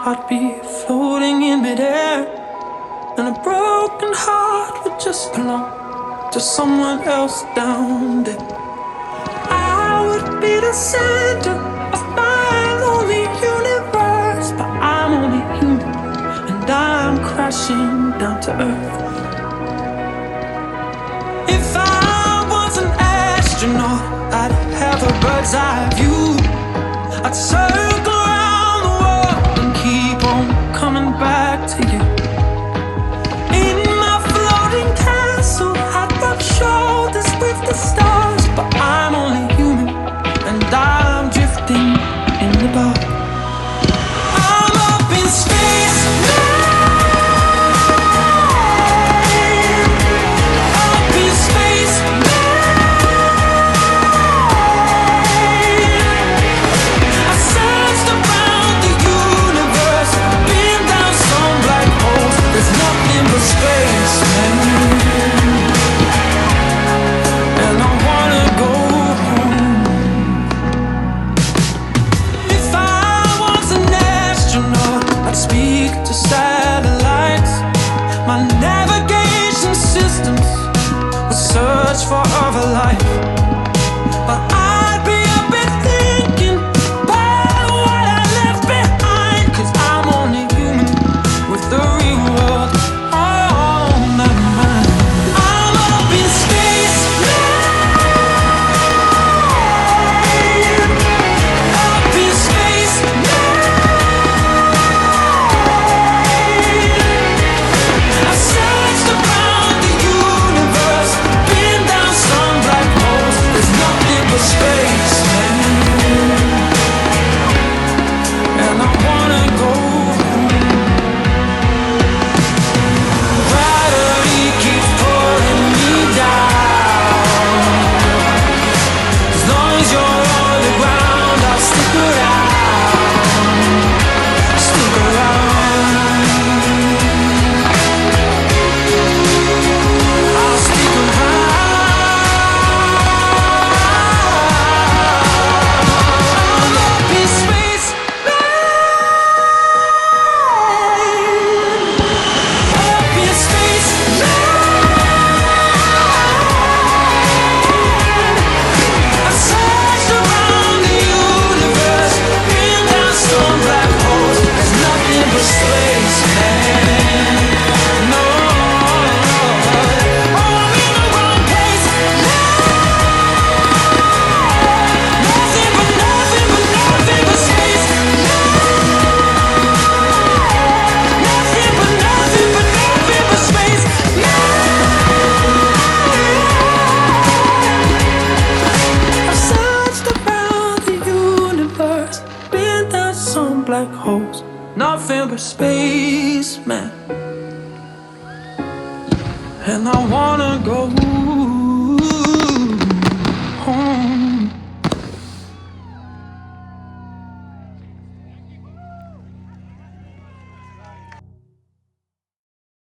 I'd be floating in midair, and a broken heart would just belong to someone else down there. I would be the center of my lonely universe, but I'm only human, and I'm crashing down to earth. If I was an astronaut, I'd have a bird's eye view. I'd circle around the world and keep on coming back to you. In my floating castle, I'd rub shoulders with the stars, but I'm only human, and I'm drifting in the dark. I'm up in space now, up in space now. I searched around the universe, been down some black holes. There's nothing but space, man. And I wanna go home. If I was an astronaut, I'd speak to satellites. My navigation systems would search for other life. But I'd be a bit thinking about what I left behind, 'cause I'm only human with the real world on my mind. I'm up in space now, up in space now. and I wanna go.